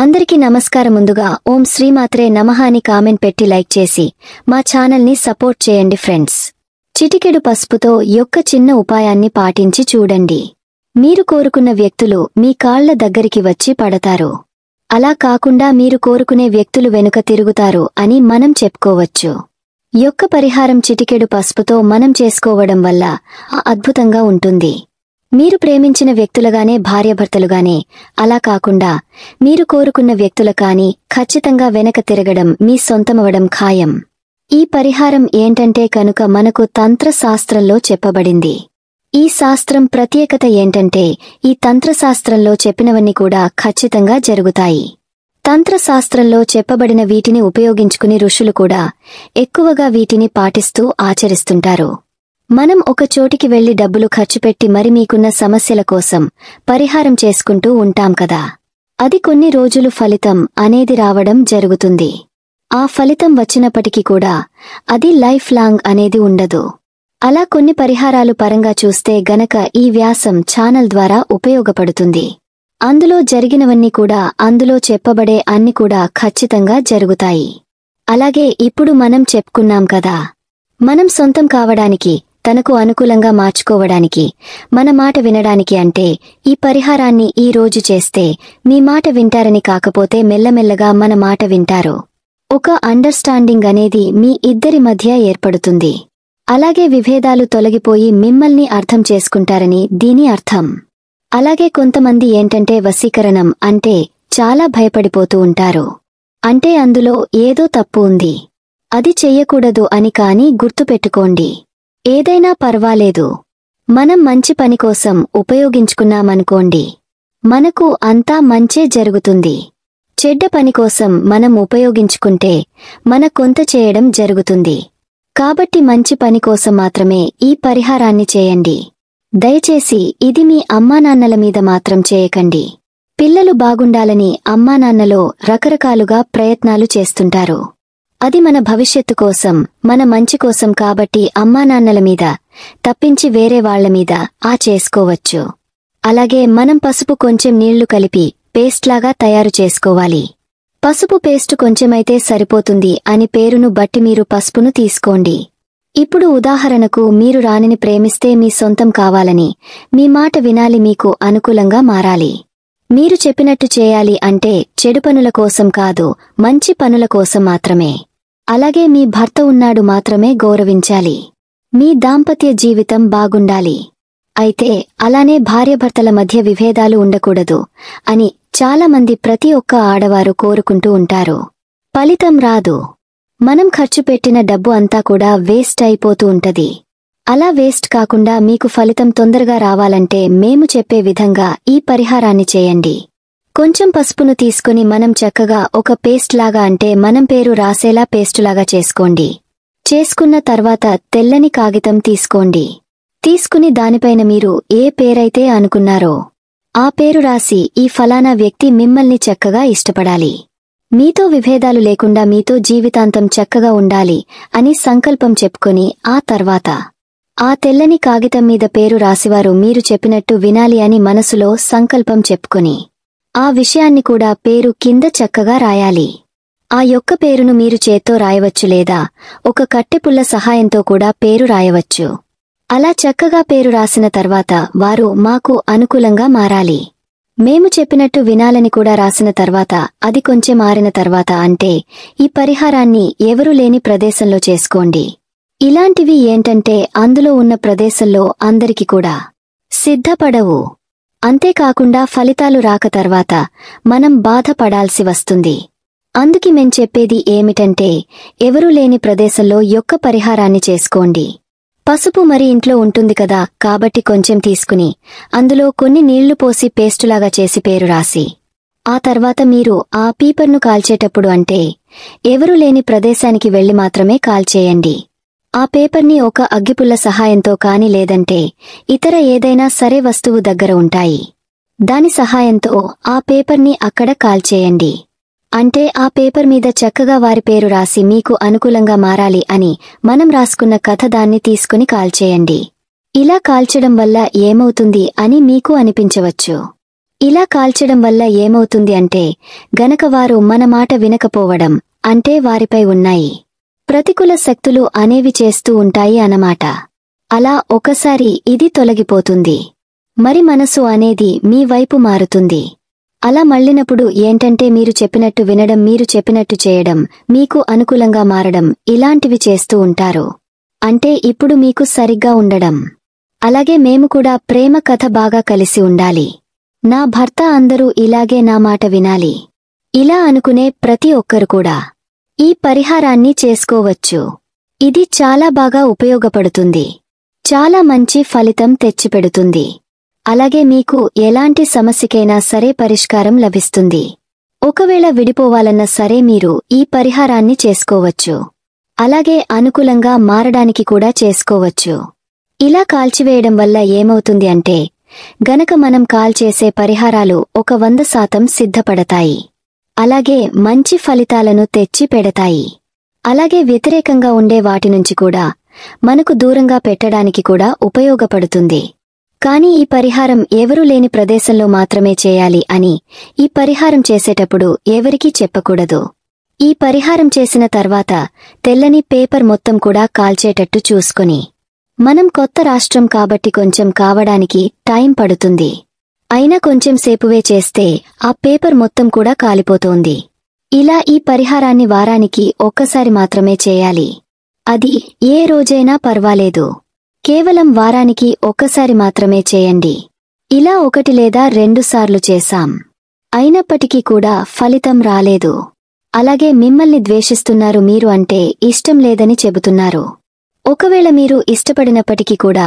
అందరికీ నమస్కారం. ముందుగా ఓం శ్రీమాత్రే నమః అని కామెంట్ పెట్టి లైక్ చేసి మా ఛానల్ని సపోర్ట్ చేయండి ఫ్రెండ్స్. చిటికెడు పసుపుతో యొక్క చిన్న ఉపాయాన్ని పాటించి చూడండి. మీరు కోరుకున్న వ్యక్తులు మీ కాళ్ల దగ్గరికి వచ్చి పడతారు. అలా కాకుండా మీరు కోరుకునే వ్యక్తులు వెనుక తిరుగుతారు అని మనం చెప్పుకోవచ్చు. యొక్క పరిహారం చిటికెడు పసుపుతో మనం చేసుకోవడం వల్ల అద్భుతంగా ఉంటుంది. మీరు ప్రేమించిన వ్యక్తులుగానే భార్యాభర్తలుగానే, అలా కాకుండా మీరు కోరుకున్న వ్యక్తుల కానీ ఖచ్చితంగా వెనక తిరగడం మీ సొంతమవడం ఖాయం. ఈ పరిహారం ఏంటంటే కనుక మనకు తంత్రశాస్త్రంలో చెప్పబడింది. ఈ శాస్త్రం ప్రత్యేకత ఏంటంటే ఈ తంత్రశాస్త్రంలో చెప్పినవన్నీ కూడా ఖచ్చితంగా జరుగుతాయి. తంత్రశాస్త్రంలో చెప్పబడిన వీటిని ఉపయోగించుకుని ఋషులు కూడా ఎక్కువగా వీటిని పాటిస్తూ ఆచరిస్తుంటారు. మనం ఒక చోటికి వెళ్లి డబ్బులు ఖర్చుపెట్టి మరి మీకున్న సమస్యల కోసం పరిహారం చేసుకుంటూ ఉంటాం కదా. అది కొన్ని రోజులు ఫలితం అనేది రావడం జరుగుతుంది. ఆ ఫలితం వచ్చినప్పటికీ కూడా అది లైఫ్ లాంగ్ అనేది ఉండదు. అలా కొన్ని పరిహారాలు పరంగా చూస్తే గనక ఈ వ్యాసం ఛానల్ ద్వారా ఉపయోగపడుతుంది. అందులో జరిగినవన్నీ కూడా అందులో చెప్పబడే అన్ని కూడా ఖచ్చితంగా జరుగుతాయి. అలాగే ఇప్పుడు మనం చెప్పుకున్నాం కదా, మనం సొంతం కావడానికి, తనకు అనుకూలంగా మార్చుకోవడానికి, మన మాట వినడానికి అంటే ఈ పరిహారాన్ని ఈ రోజు చేస్తే మీ మాట వింటారని కాకపోతే మెల్లమెల్లగా మన మాట వింటారు. ఒక అండర్స్టాండింగ్ అనేది మీ ఇద్దరి మధ్య ఏర్పడుతుంది. అలాగే విభేదాలు తొలగిపోయి మిమ్మల్ని అర్థం చేసుకుంటారని దీని అర్థం. అలాగే కొంతమంది ఏంటంటే వశీకరణం అంటే చాలా భయపడిపోతూ ఉంటారు. అంటే అందులో ఏదో తప్పు ఉంది, అది చెయ్యకూడదు అని. కానీ గుర్తుపెట్టుకోండి, ఏదైనా పర్వాలేదు, మనం మంచి పని కోసం ఉపయోగించుకున్నామనుకోండి, మనకు అంతా మంచే జరుగుతుంది. చెడ్డ పని కోసం మనం ఉపయోగించుకుంటే మన కొంత చేయడం జరుగుతుంది. కాబట్టి మంచి పని కోసం మాత్రమే ఈ పరిహారాన్ని చేయండి. దయచేసి ఇది మీ అమ్మానాన్నల మీద మాత్రం చేయకండి. పిల్లలు బాగుండాలని అమ్మానాన్నలో రకరకాలుగా ప్రయత్నాలు చేస్తుంటారు. అది మన భవిష్యత్తు కోసం, మన మంచి కోసం. కాబట్టి అమ్మానాన్నల మీద తప్పించి వేరే వాళ్ల మీద చేసుకోవచ్చు. అలాగే మనం పసుపు కొంచెం నీళ్లు కలిపి పేస్ట్లాగా తయారు చేసుకోవాలి. పసుపు పేస్టు కొంచెమైతే సరిపోతుంది అని పేరును బట్టి మీరు పసుపును తీసుకోండి. ఇప్పుడు ఉదాహరణకు మీరు రాణిని ప్రేమిస్తే మీ సొంతం కావాలని, మీ మాట వినాలి, మీకు అనుకూలంగా మారాలి, మీరు చెప్పినట్టు చేయాలి అంటే చెడు పనుల కోసం కాదు, మంచి పనుల కోసం మాత్రమే. అలాగే మీ భర్త ఉన్నాడు మాత్రమే గౌరవించాలి. మీ దాంపత్య జీవితం బాగుండాలి. అయితే అలానే భార్యాభర్తల మధ్య విభేదాలు ఉండకూడదు అని చాలామంది ప్రతి ఒక్క ఆడవారు కోరుకుంటూ ఉంటారు. ఫలితం రాదు. మనం ఖర్చు పెట్టిన డబ్బు అంతా కూడా వేస్ట్ అయిపోతూ ఉంటది. అలా వేస్ట్ కాకుండా మీకు ఫలితం తొందరగా రావాలంటే మేము చెప్పే విధంగా ఈ పరిహారాన్ని చేయండి. కొంచెం పసుపును తీసుకుని మనం చక్కగా ఒక పేస్ట్ లాగా, అంటే మనం పేరు రాసేలా పేస్టులాగా చేసుకోండి. చేసుకున్న తర్వాత తెల్లని కాగితం తీసుకోండి. తీసుకుని దానిపైన మీరు ఏ పేరైతే అనుకున్నారో ఆ పేరు రాసి, ఈ ఫలానా వ్యక్తి మిమ్మల్ని చక్కగా ఇష్టపడాలి, మీతో విభేదాలు లేకుండా మీతో జీవితాంతం చక్కగా ఉండాలి అని సంకల్పం చెప్పుకొని ఆ తర్వాత ఆ తెల్లని కాగితం మీద పేరు రాసివారు మీరు చెప్పినట్టు వినాలి అని మనసులో సంకల్పం చెప్పుకొని ఆ విషయాన్ని కూడా పేరు కింద చక్కగా రాయాలి. ఆ యొక్క పేరును మీరు చేత్తో రాయవచ్చు లేదా ఒక కట్టెపుల్ల సహాయంతో కూడా పేరు రాయవచ్చు. అలా చక్కగా పేరు రాసిన తర్వాత వారు మాకు అనుకూలంగా మారాలి, మేము చెప్పినట్టు వినాలని కూడా రాసిన తర్వాత అది కొంచెం ఆరిన తర్వాత, అంటే ఈ పరిహారాన్ని ఎవరూ లేని ప్రదేశంలో చేసుకోండి. ఇలాంటివి ఏంటంటే అందులో ఉన్న ప్రదేశంలో అందరికి కూడా సిద్ధపడవు. అంతేకాకుండా ఫలితాలు రాక తర్వాత మనం బాధపడాల్సి వస్తుంది. అందుకే మేం చెప్పేది ఏమిటంటే ఎవరూ లేని ప్రదేశంలో యొక్క పరిహారాన్ని చేసుకోండి. పసుపు మరి ఇంట్లో ఉంటుంది కదా, కాబట్టి కొంచెం తీసుకుని అందులో కొన్ని నీళ్లు పోసి పేస్టులాగా చేసి పేరు రాసి ఆ తర్వాత మీరు ఆ పీపర్ను కాల్చేటప్పుడు, అంటే ఎవరూ లేని ప్రదేశానికి వెళ్లి మాత్రమే కాల్చేయండి. ఆ పేపర్ని ఒక అగ్గిపుల్ల సహాయంతో కాని లేదంటే ఇతర ఏదైనా సరే వస్తువు దగ్గర ఉంటాయి, దాని సహాయంతో ఆ పేపర్ని అక్కడ కాల్చేయండి. అంటే ఆ పేపర్ మీద చక్కగా వారి పేరు రాసి మీకు అనుకూలంగా మారాలి అని మనం రాసుకున్న కథ దాన్ని తీసుకుని కాల్చేయండి. ఇలా కాల్చడం వల్ల ఏమవుతుంది అని మీకు అనిపించవచ్చు. ఇలా కాల్చడం వల్ల ఏమవుతుంది అంటే గనక వారు మన మాట వినకపోవడం అంటే వారిపై ఉన్నాయి ప్రతికూల శక్తులు అనేవి చేస్తూ ఉంటాయి అన్నమాట. అలా ఒకసారి ఇది తొలగిపోతుంది. మరి మనసు అనేది మీ వైపు మారుతుంది. అలా మళ్ళినప్పుడు ఏంటంటే మీరు చెప్పినట్టు వినడం, మీరు చెప్పినట్టు చేయడం, మీకు అనుకూలంగా మారడం ఇలాంటివి చేస్తూ ఉంటారు. అంటే ఇప్పుడు మీకు సరిగ్గా ఉండడం. అలాగే మేము కూడా ప్రేమ కథ బాగా కలిసి ఉండాలి. నా భర్త అందరూ ఇలాగే నా మాట వినాలి. ఇలా అనుకునే ప్రతి ఒక్కరు కూడా ఈ పరిహారాన్ని చేసుకోవచ్చు. ఇది చాలా బాగా ఉపయోగపడుతుంది. చాలా మంచి ఫలితం తెచ్చిపెడుతుంది. అలాగే మీకు ఎలాంటి సమస్యకైనా సరే పరిష్కారం లభిస్తుంది. ఒకవేళ విడిపోవాలన్నా సరే మీరు ఈ పరిహారాన్ని చేసుకోవచ్చు. అలాగే అనుకూలంగా మారడానికి కూడా చేసుకోవచ్చు. ఇలా కాల్చివేయడం వల్ల ఏమవుతుంది అంటే గనక మనం కాల్చేసే పరిహారాలు 100% సిద్ధపడతాయి. అలాగే మంచి ఫలితాలను తెచ్చి పెడతాయి. అలాగే వ్యతిరేకంగా ఉండే వాటి నుంచి కూడా మనకు దూరంగా పెట్టడానికి కూడా ఉపయోగపడుతుంది. కానీ ఈ పరిహారం ఎవరూ లేని ప్రదేశంలో మాత్రమే చేయాలి అని ఈ పరిహారం చేసేటప్పుడు ఎవరికీ చెప్పకూడదు. ఈ పరిహారం చేసిన తర్వాత తెల్లని పేపర్ మొత్తం కూడా కాల్చేటట్టు చూసుకొని, మనం కొత్త రాష్ట్రం కాబట్టి కొంచెం కావడానికి టైం పడుతుంది. అయినా కొంచెం సేపువే చేస్తే ఆ పేపర్ మొత్తం కూడా కాలిపోతోంది. ఇలా ఈ పరిహారాన్ని వారానికి ఒక్కసారి మాత్రమే చేయాలి. అది ఏ రోజైనా పర్వాలేదు. కేవలం వారానికి ఒక్కసారి మాత్రమే చేయండి. ఇలా 1 లేదా 2 సార్లు చేశాం. అయినప్పటికీ కూడా ఫలితం రాలేదు. అలాగే మిమ్మల్ని ద్వేషిస్తున్నారు, మీరు అంటే ఇష్టం లేదని చెబుతున్నారు. ఒకవేళ మీరు ఇష్టపడినప్పటికీ కూడా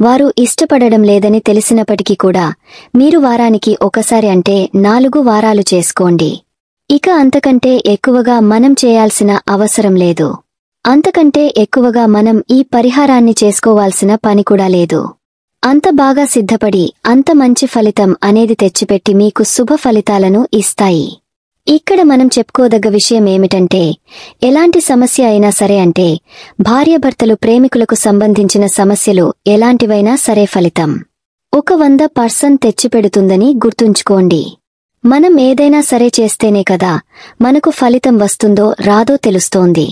వారు ఇష్టపడడం లేదని తెలిసినప్పటికీ కూడా మీరు వారానికి ఒకసారి అంటే 4 వారాలు చేసుకోండి. ఇక అంతకంటే ఎక్కువగా మనం చేయాల్సిన అవసరం లేదు. అంతకంటే ఎక్కువగా మనం ఈ పరిహారాన్ని చేసుకోవాల్సిన పని కూడా లేదు. అంత బాగా సిద్ధపడి అంత మంచి ఫలితం అనేది తెచ్చిపెట్టి మీకు శుభ ఫలితాలను ఇస్తాయి. ఇక్కడ మనం చెప్పుకోదగ్గ విషయం ఏమిటంటే ఎలాంటి సమస్య అయినా సరే అంటే భార్యాభర్తలు ప్రేమికులకు సంబంధించిన సమస్యలు ఎలాంటివైనా సరే ఫలితం 100% తెచ్చిపెడుతుందని గుర్తుంచుకోండి. మనం ఏదైనా సరే చేస్తేనే కదా మనకు ఫలితం వస్తుందో రాదో తెలుస్తోంది.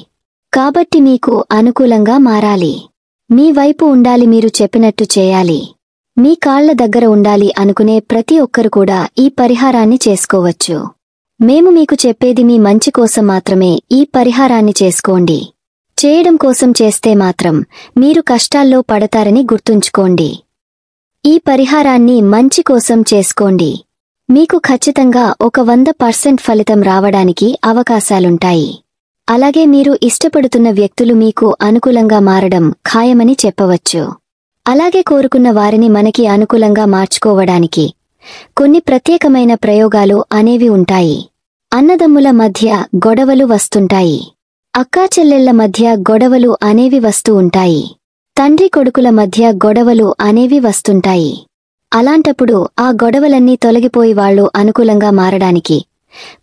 కాబట్టి మీకు అనుకూలంగా మారాలి. మీ వైపు ఉండాలి, మీరు చెప్పినట్టు చేయాలి, మీ కాళ్ల దగ్గర ఉండాలి అనుకునే ప్రతి ఒక్కరు కూడా ఈ పరిహారాన్ని చేసుకోవచ్చు. మేము మీకు చెప్పేది మీ మంచి కోసం మాత్రమే ఈ పరిహారాన్ని చేసుకోండి. చేయడం కోసం చేస్తే మాత్రం మీరు కష్టాల్లో పడతారని గుర్తుంచుకోండి. ఈ పరిహారాన్ని మంచి కోసం చేసుకోండి. మీకు ఖచ్చితంగా 100% ఫలితం రావడానికి అవకాశాలుంటాయి. అలాగే మీరు ఇష్టపడుతున్న వ్యక్తులు మీకు అనుకూలంగా మారడం ఖాయమని చెప్పవచ్చు. అలాగే కోరుకున్న వారిని మనకి అనుకూలంగా మార్చుకోవడానికి కొన్ని ప్రత్యేకమైన ప్రయోగాలు అనేవి ఉంటాయి. అన్నదమ్ముల మధ్య గొడవలు వస్తుంటాయి. అక్కాచెల్లెళ్ల మధ్య గొడవలు అనేవి వస్తూ ఉంటాయి. తండ్రి కొడుకుల మధ్య గొడవలు అనేవి వస్తుంటాయి. అలాంటప్పుడు ఆ గొడవలన్నీ తొలగిపోయి వాళ్ళు అనుకూలంగా మారడానికి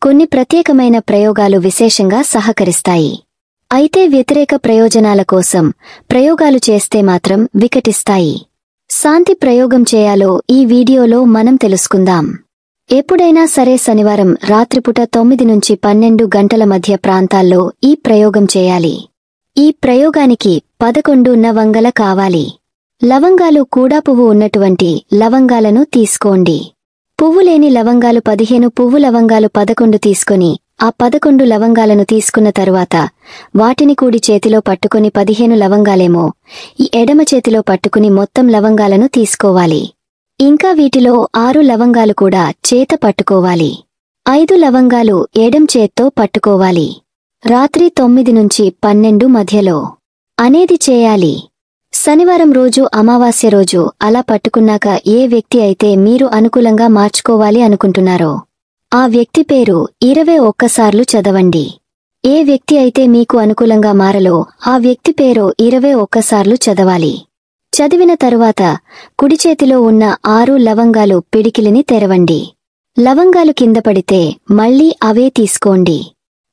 కొన్ని ప్రత్యేకమైన ప్రయోగాలు విశేషంగా సహకరిస్తాయి. అయితే వ్యతిరేక ప్రయోజనాల కోసం ప్రయోగాలు చేస్తే మాత్రం వికటిస్తాయి. శాంతి ప్రయోగం చేయాలో ఈ వీడియోలో మనం తెలుసుకుందాం. ఎప్పుడైనా సరే శనివారం రాత్రిపూట 9 నుంచి 12 గంటల మధ్య ప్రాంతాల్లో ఈ ప్రయోగం చేయాలి. ఈ ప్రయోగానికి 11 లవంగాలు కావాలి. లవంగాలు కూడా పువ్వు ఉన్నటువంటి లవంగాలను తీసుకోండి. పువ్వు లేని లవంగాలు 15, పువ్వు లవంగాలు 11 తీసుకొని ఆ 11 లవంగాలను తీసుకున్న తరువాత వాటిని కూడి చేతిలో పట్టుకుని 15 లవంగాలేమో ఈ ఎడమ చేతిలో పట్టుకుని మొత్తం లవంగాలను తీసుకోవాలి. ఇంకా వీటిలో 6 లవంగాలు కూడా చేత పట్టుకోవాలి. 5 లవంగాలు ఎడం చేత్తో పట్టుకోవాలి. రాత్రి 9 నుంచి 12 మధ్యలో అనేది చేయాలి. శనివారం రోజు, అమావాస్య రోజు అలా పట్టుకున్నాక ఏ వ్యక్తి అయితే మీరు అనుకూలంగా మార్చుకోవాలి అనుకుంటున్నారో ఆ వ్యక్తి పేరు 21 సార్లు చదవండి. ఏ వ్యక్తి అయితే మీకు అనుకూలంగా మారలో ఆ వ్యక్తి పేరు 21 సార్లు చదవాలి. చదివిన తరువాత కుడి చేతిలో ఉన్న 6 లవంగాలు పిడికిలిని తెరవండి. లవంగాలు కింద పడితే మళ్లీ అవే తీసుకోండి.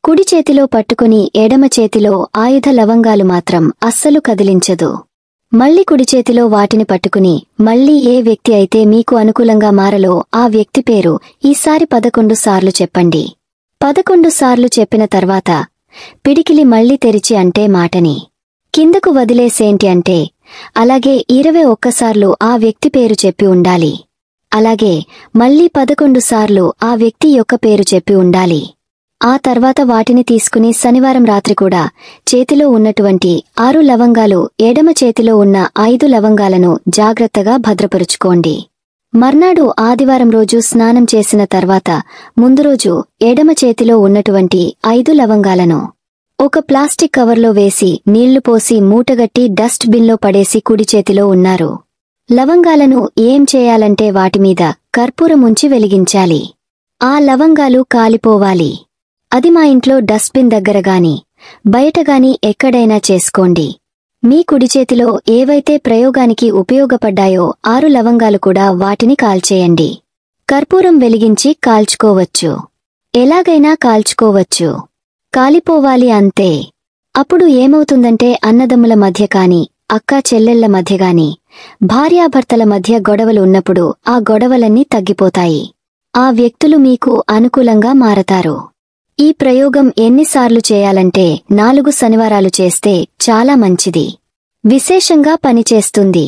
కుడి చేతిలో పట్టుకుని ఎడమ చేతిలో ఆయుధ లవంగాలు మాత్రం అస్సలు కదిలించదు. మళ్ళీ కుడి చేతిలో వాటిని పట్టుకుని మళ్ళీ ఏ వ్యక్తి అయితే మీకు అనుకూలంగా మారలో ఆ వ్యక్తి పేరు ఈసారి 11 సార్లు చెప్పండి. 11 సార్లు చెప్పిన తర్వాత పిడికిలి మళ్ళీ తెరిచి అంటే మాటని కిందకు వదిలేసేంటి అంటే అలాగే 21 సార్లు ఆ వ్యక్తి పేరు చెప్పి ఉండాలి. అలాగే మళ్ళీ 11 సార్లు ఆ వ్యక్తి యొక్క పేరు చెప్పి ఉండాలి. ఆ తర్వాత వాటిని తీసుకుని శనివారం రాత్రి కూడా చేతిలో ఉన్నటువంటి 6 లవంగాలు ఎడమ చేతిలో ఉన్న 5 లవంగాలను జాగ్రత్తగా భద్రపరుచుకోండి. మర్నాడు ఆదివారం రోజు స్నానం చేసిన తర్వాత ముందు రోజు ఎడమ చేతిలో ఉన్నటువంటి 5 లవంగాలను ఒక ప్లాస్టిక్ కవర్లో వేసి నీళ్లు పోసి మూటగట్టి డస్ట్ బిన్లో పడేసి కుడి చేతిలో ఉన్నారు. లవంగాలను ఏం చేయాలంటే వాటిమీద కర్పూరం ఉంచి వెలిగించాలి. ఆ లవంగాలు కాలిపోవాలి. అది మా ఇంట్లో డస్ట్బిన్ దగ్గరగాని బయటగాని ఎక్కడైనా చేసుకోండి. మీ కుడి చేతిలో ఏవైతే ప్రయోగానికి ఉపయోగపడ్డాయో 6 లవంగాలు కూడా వాటిని కాల్చేయండి. కర్పూరం వెలిగించి కాల్చుకోవచ్చు. ఎలాగైనా కాల్చుకోవచ్చు. కాలిపోవాలి అంతే. అప్పుడు ఏమవుతుందంటే అన్నదమ్ముల మధ్య కాని అక్కా చెల్లెళ్ల మధ్య గాని భార్యాభర్తల మధ్య గొడవలు ఉన్నప్పుడు ఆ గొడవలన్నీ తగ్గిపోతాయి. ఆ వ్యక్తులు మీకు అనుకూలంగా మారతారు. ఈ ప్రయోగం ఎన్నిసార్లు చేయాలంటే 4 శనివారాలు చేస్తే చాలా మంచిది. విశేషంగా పనిచేస్తుంది.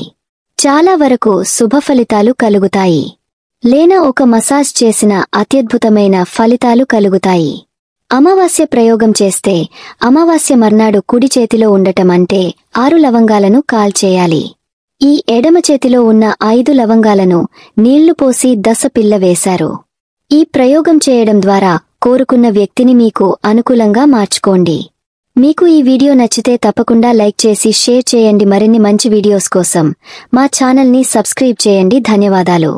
చాలా వరకు శుభఫలితాలు కలుగుతాయి. లేనా ఒక మసాజ్ చేసిన అత్యద్భుతమైన ఫలితాలు కలుగుతాయి. అమావాస్య ప్రయోగం చేస్తే అమావాస్య మర్నాడు కుడి చేతిలో ఉండటం అంటే 6 లవంగాలను కాల్చేయాలి. ఈ ఎడమ చేతిలో ఉన్న 5 లవంగాలను నీళ్లు పోసి దశపిల్ల వేశారు. ఈ ప్రయోగం చేయడం ద్వారా కోరుకున్న వ్యక్తిని మీకు అనుకూలంగా మార్చుకోండి. మీకు ఈ వీడియో నచ్చితే తప్పకుండా లైక్ చేసి షేర్ చేయండి. మరిన్ని మంచి వీడియోస్ కోసం మా ఛానల్ని సబ్స్క్రైబ్ చేయండి. ధన్యవాదాలు.